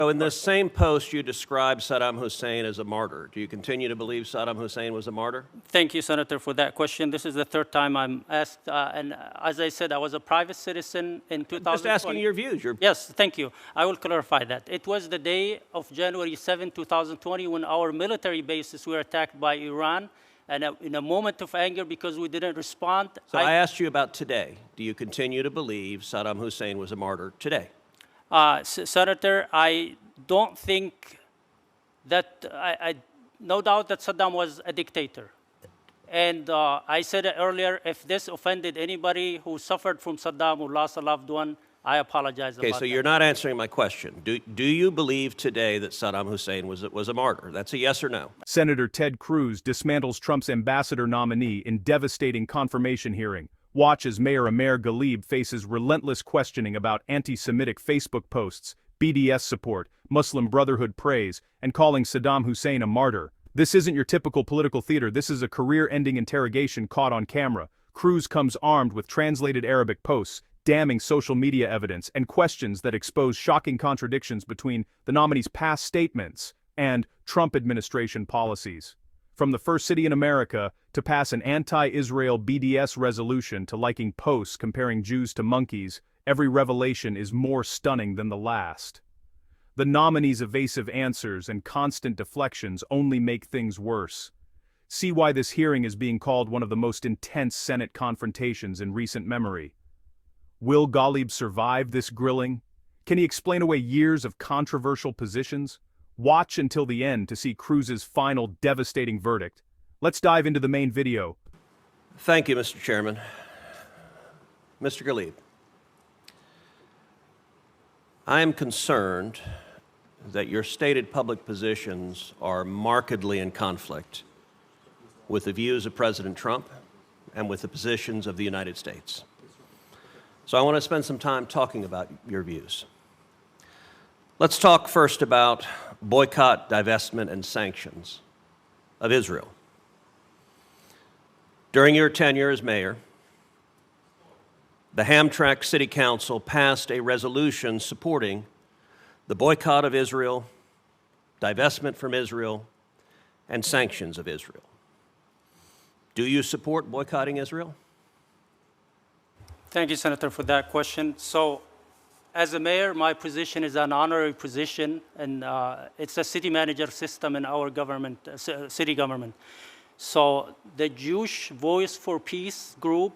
So in this same post, you described Saddam Hussein as a martyr. Do you continue to believe Saddam Hussein was a martyr? Thank you, Senator, for that question. This is the third time I'm asked. And as I said, I was a private citizen in 2020. Just asking your views. Yes, thank you. I will clarify that. It was the day of January 7, 2020, when our military bases were attacked by Iran. And in a moment of anger, because we didn't respond. So I asked you about today. Do you continue to believe Saddam Hussein was a martyr today? Senator, I don't think that, no doubt that Saddam was a dictator. And I said it earlier, if this offended anybody who suffered from Saddam, who lost a loved one, I apologize about that. Okay, so you're not answering my question. Do you believe today that Saddam Hussein was a martyr? That's a yes or no. Senator Ted Cruz dismantles Trump's ambassador nominee in devastating confirmation hearing. Watch as Mayor Amer Ghalib faces relentless questioning about anti-Semitic Facebook posts, BDS support, Muslim Brotherhood praise, and calling Saddam Hussein a martyr. This isn't your typical political theater. This is a career-ending interrogation caught on camera. Cruz comes armed with translated Arabic posts, damning social media evidence, and questions that expose shocking contradictions between the nominee's past statements and Trump administration policies. From the first city in America to pass an anti-Israel BDS resolution to liking posts comparing Jews to monkeys, every revelation is more stunning than the last. The nominee's evasive answers and constant deflections only make things worse. See why this hearing is being called one of the most intense Senate confrontations in recent memory. Will Ghalib survive this grilling? Can he explain away years of controversial positions? Watch until the end to see Cruz's final devastating verdict. Let's dive into the main video. Thank you, Mr. Chairman. Mr. Ghalib, I am concerned that your stated public positions are markedly in conflict with the views of President Trump and with the positions of the United States. So I want to spend some time talking about your views. Let's talk first about boycott, divestment, and sanctions of Israel. During your tenure as mayor, the Hamtramck City Council passed a resolution supporting the boycott of Israel, divestment from Israel, and sanctions of Israel. Do you support boycotting Israel? Thank you, Senator, for that question. So, as a mayor, my position is an honorary position, and it's a city manager system in our government, city government. So, the Jewish Voice for Peace group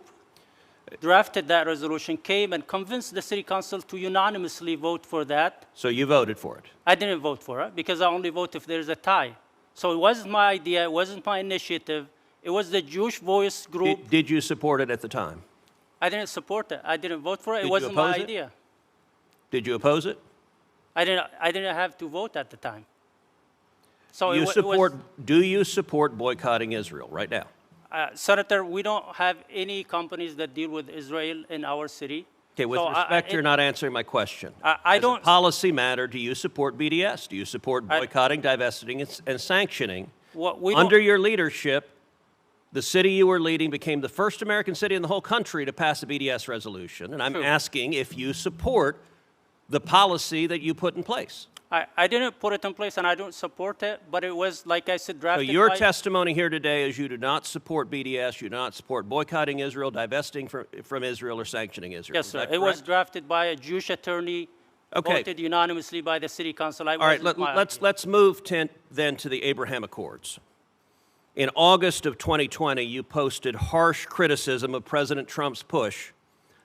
drafted that resolution, came and convinced the city council to unanimously vote for that. So you voted for it? I didn't vote for it because I only vote if there's a tie. So it wasn't my idea, it wasn't my initiative. It was the Jewish Voice group. Did you support it at the time? I didn't support it. I didn't vote for it. It wasn't my idea. Did you oppose it? I didn't have to vote at the time. So do you support boycotting Israel right now? Senator, we don't have any companies that deal with Israel in our city. Okay, with respect, you're not answering my question. I don't. As a policy matter, do you support BDS? Do you support boycotting, divesting, and sanctioning? Under your leadership, the city you were leading became the first American city in the whole country to pass a BDS resolution, and I'm asking if you support the policy that you put in place. I didn't put it in place, and I don't support it, but it was, like I said, drafted So your testimony here today is you do not support BDS, you do not support boycotting Israel, divesting from Israel, or sanctioning Israel. Yes, sir. It was drafted by a Jewish attorney, voted unanimously by the city council. All right, let's move then to the Abraham Accords. In August of 2020, you posted harsh criticism of President Trump's push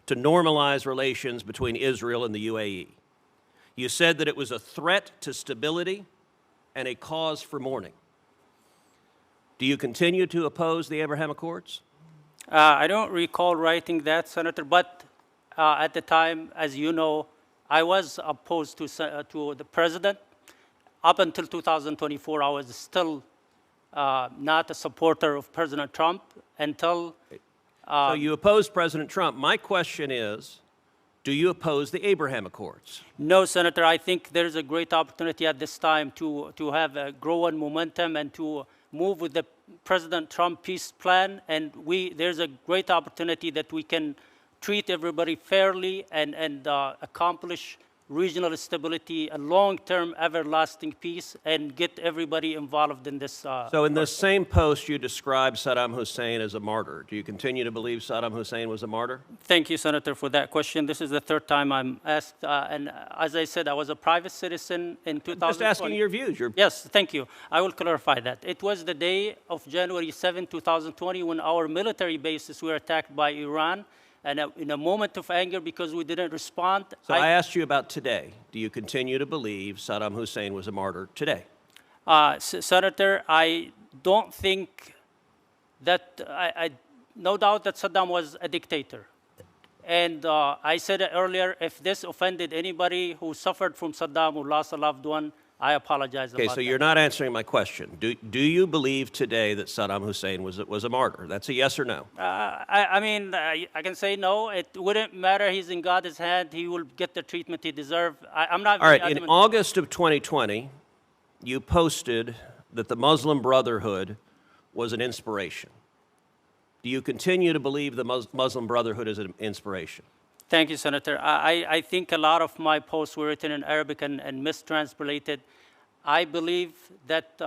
to normalize relations between Israel and the UAE. You said that it was a threat to stability and a cause for mourning. Do you continue to oppose the Abraham Accords? I don't recall writing that, Senator, but at the time, as you know, I was opposed to the president. Up until 2024, I was still not a supporter of President Trump until... So you opposed President Trump. My question is, do you oppose the Abraham Accords? No, Senator. I think there's a great opportunity at this time to have a growing momentum and to move with the President Trump peace plan. And there's a great opportunity that we can treat everybody fairly and accomplish regional stability, a long-term, everlasting peace, and get everybody involved in this. So in this same post, you describe Saddam Hussein as a martyr. Do you continue to believe Saddam Hussein was a martyr? Thank you, Senator, for that question. This is the third time I'm asked. And as I said, I was a private citizen in 2020. Just asking your views. Yes, thank you. I will clarify that. It was the day of January 7, 2020, when our military bases were attacked by Iran. And in a moment of anger, because we didn't respond. So I asked you about today. Do you continue to believe Saddam Hussein was a martyr today? Senator, I don't think that, no doubt that Saddam was a dictator. And I said it earlier, if this offended anybody who suffered from Saddam, who lost a loved one, I apologize about that. Okay, so you're not answering my question. Do you believe today that Saddam Hussein was a martyr? That's a yes or no. I can say no. It wouldn't matter. He's in God's hand. He will get the treatment he deserves. I'm not. All right, in August of 2020, you posted that the Muslim Brotherhood was an inspiration. Do you continue to believe the Muslim Brotherhood is an inspiration? Thank you, Senator. I think a lot of my posts were written in Arabic and mistranslated. I believe that,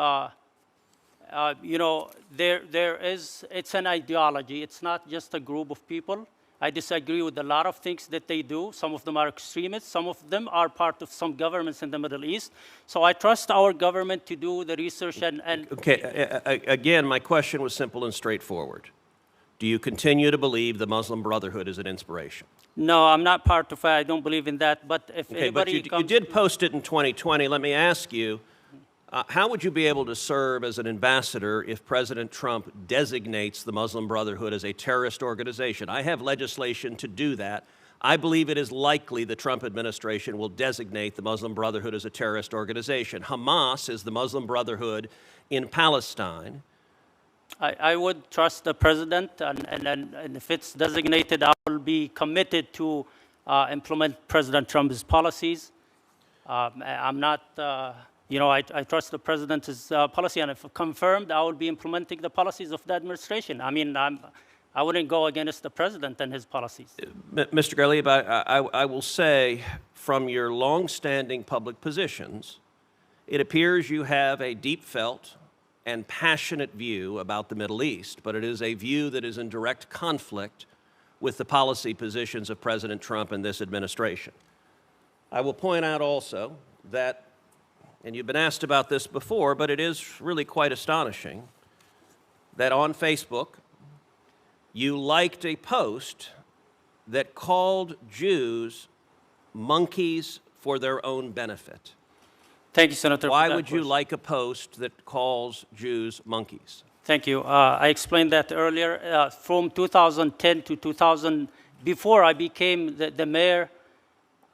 it's an ideology. It's not just a group of people. I disagree with a lot of things that they do. Some of them are extremists. Some of them are part of some governments in the Middle East. So I trust our government to do the research and Okay, again, my question was simple and straightforward. Do you continue to believe the Muslim Brotherhood is an inspiration? No, I'm not part of it. I don't believe in that. But if anybody but you did post it in 2020. Let me ask you, how would you be able to serve as an ambassador if President Trump designates the Muslim Brotherhood as a terrorist organization? I have legislation to do that. I believe it is likely the Trump administration will designate the Muslim Brotherhood as a terrorist organization. Hamas is the Muslim Brotherhood in Palestine. I would trust the president, and if it's designated, I will be committed to implement President Trump's policies. I'm not, I trust the president's policy, and if confirmed, I will be implementing the policies of the administration. I mean, I wouldn't go against the president and his policies. Mr. Ghalib, I will say, from your long-standing public positions, it appears you have a deep-felt and passionate view about the Middle East, but it is a view that is in direct conflict with the policy positions of President Trump and this administration. I will point out also that, and you've been asked about this before, but it is really quite astonishing, that on Facebook, you liked a post that called Jews monkeys for their own benefit. Thank you, Senator. Why would you like a post that calls Jews monkeys? Thank you. I explained that earlier. From 2010 to 2000, before I became the mayor,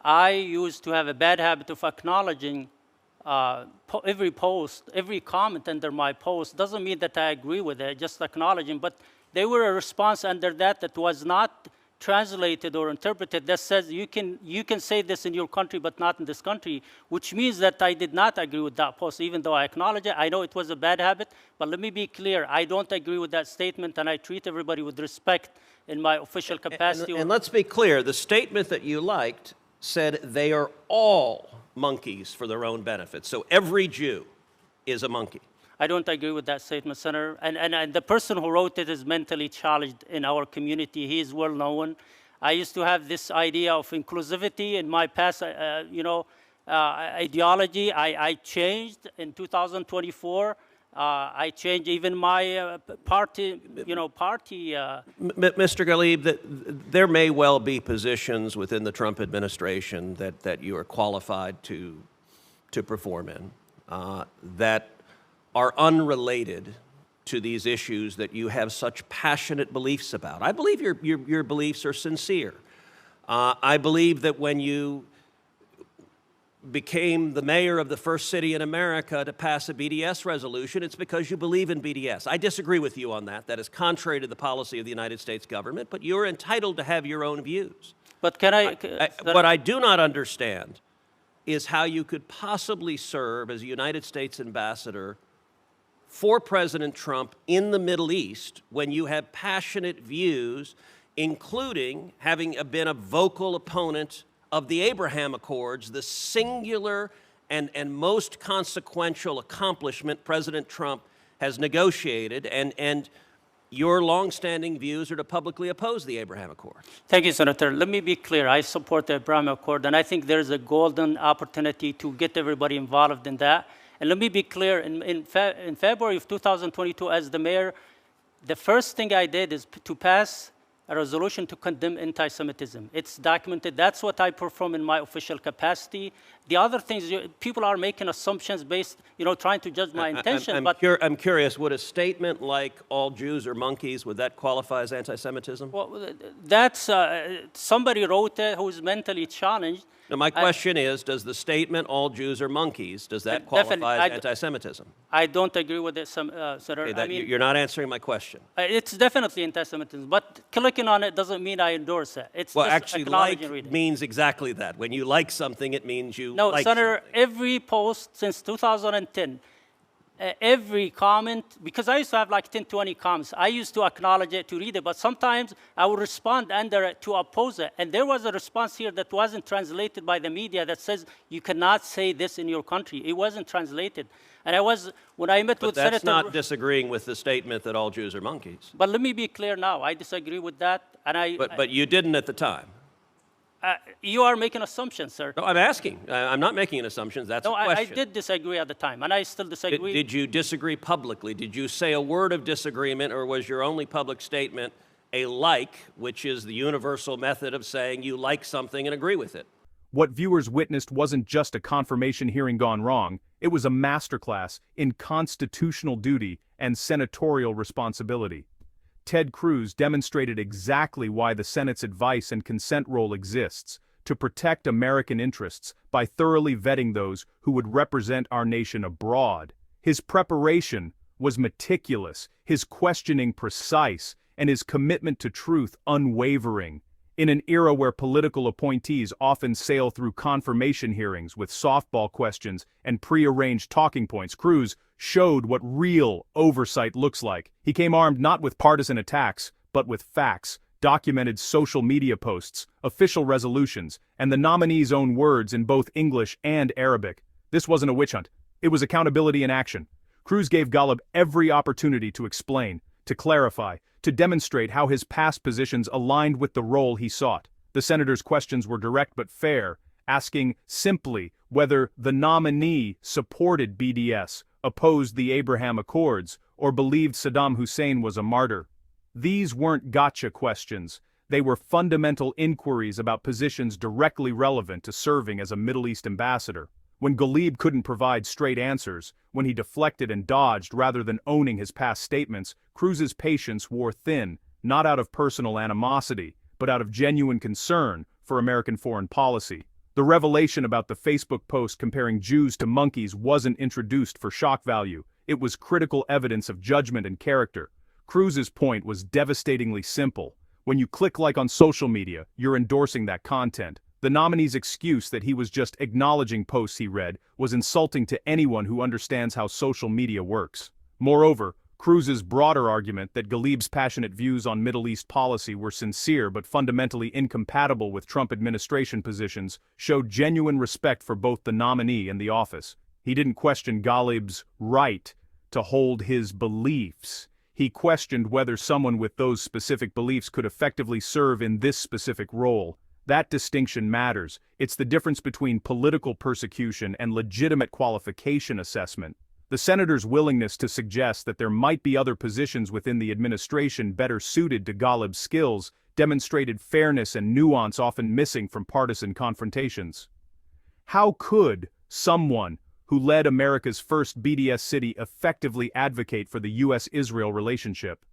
I used to have a bad habit of acknowledging every post, every comment under my post. Doesn't mean that I agree with it, just acknowledging. But there were a response under that was not translated or interpreted that says you can say this in your country but not in this country, which means that I did not agree with that post, even though I acknowledge it. I know it was a bad habit, but let me be clear. I don't agree with that statement, and I treat everybody with respect in my official capacity. And let's be clear, the statement that you liked said they are all monkeys for their own benefit. So every Jew is a monkey. I don't agree with that statement, Senator. And the person who wrote it is mentally challenged in our community. He is well known. I used to have this idea of inclusivity in my past, ideology. I changed in 2024. I changed even my party, Mr. Ghalib, there may well be positions within the Trump administration that you are qualified to perform in that are unrelated to these issues that you have such passionate beliefs about. I believe your beliefs are sincere. I believe that when you became the mayor of the first city in America to pass a BDS resolution, it's because you believe in BDS. I disagree with you on that. That is contrary to the policy of the United States government, but you're entitled to have your own views. But what I do not understand is how you could possibly serve as a United States ambassador for President Trump in the Middle East when you have passionate views, including having been a vocal opponent of the Abraham Accords, the singular and most consequential accomplishment President Trump has negotiated, and your longstanding views are to publicly oppose the Abraham Accord. Thank you, Senator. Let me be clear. I support the Abraham Accord, and I think there's a golden opportunity to get everybody involved in that. And let me be clear, in February of 2022, as the mayor, the first thing I did is to pass a resolution to condemn anti-Semitism. It's documented. That's what I perform in my official capacity. The other things, people are making assumptions based, trying to judge my intention. I'm curious, would a statement like all Jews are monkeys, would that qualify as anti-Semitism? Well, that's, somebody wrote it who's mentally challenged. Now, my question is, does the statement all Jews are monkeys, does that qualify as anti-Semitism? I don't agree with it, Senator. Okay, you're not answering my question. It's definitely anti-Semitism, but clicking on it doesn't mean I endorse it. It's well, just actually, like means exactly that. When you like something, it means you no, like Senator, something. every post since 2010, every comment, because I used to have like 10, 20 comments, I used to acknowledge it, to read it, but sometimes I would respond under it to oppose it. And there was a response here that wasn't translated by the media that says, you cannot say this in your country. It wasn't translated. And when I met with Senator... But that's not disagreeing with the statement that all Jews are monkeys. But let me be clear now, I disagree with that, and But you didn't at the time. You are making assumptions, sir. No, I'm asking. I'm not making an assumption. That's a question. I did disagree at the time, and I still disagree. Did you disagree publicly? Did you say a word of disagreement, or was your only public statement a like, which is the universal method of saying you like something and agree with it? What viewers witnessed wasn't just a confirmation hearing gone wrong, it was a masterclass in constitutional duty and senatorial responsibility. Ted Cruz demonstrated exactly why the Senate's advice and consent role exists, to protect American interests by thoroughly vetting those who would represent our nation abroad. His preparation was meticulous, his questioning precise, and his commitment to truth unwavering. In an era where political appointees often sail through confirmation hearings with softball questions and pre-arranged talking points, Cruz showed what real oversight looks like. He came armed not with partisan attacks, but with facts, documented social media posts, official resolutions, and the nominee's own words in both English and Arabic. This wasn't a witch hunt. It was accountability in action. Cruz gave Golub every opportunity to explain, to clarify, to demonstrate how his past positions aligned with the role he sought. The senator's questions were direct but fair, asking simply whether the nominee supported BDS, opposed the Abraham Accords, or believed Saddam Hussein was a martyr. These weren't gotcha questions. They were fundamental inquiries about positions directly relevant to serving as a Middle East ambassador. When Golub couldn't provide straight answers, when he deflected and dodged rather than owning his past statements, Cruz's patience wore thin, not out of personal animosity, but out of genuine concern for American foreign policy. The revelation about the Facebook post comparing Jews to monkeys wasn't introduced for shock value. It was critical evidence of judgment and character. Cruz's point was devastatingly simple. When you click like on social media, you're endorsing that content. The nominee's excuse that he was just acknowledging posts he read was insulting to anyone who understands how social media works. Moreover, Cruz's broader argument that Golub's passionate views on Middle East policy were sincere but fundamentally incompatible with Trump administration positions showed genuine respect for both the nominee and the office. He didn't question Golub's right to hold his beliefs. He questioned whether someone with those specific beliefs could effectively serve in this specific role. That distinction matters. It's the difference between political persecution and legitimate qualification assessment. The senator's willingness to suggest that there might be other positions within the administration better suited to Golub's skills demonstrated fairness and nuance often missing from partisan confrontations. How could someone who led America's first BDS city effectively advocate for the U.S.-Israel relationship?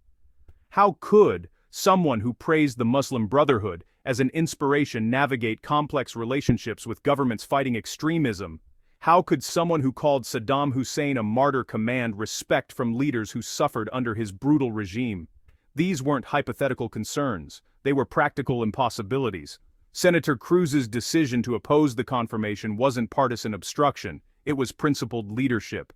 How could someone who praised the Muslim Brotherhood as an inspiration navigate complex relationships with governments fighting extremism? How could someone who called Saddam Hussein a martyr command respect from leaders who suffered under his brutal regime? These weren't hypothetical concerns. They were practical impossibilities. Senator Cruz's decision to oppose the confirmation wasn't partisan obstruction. It was principled leadership.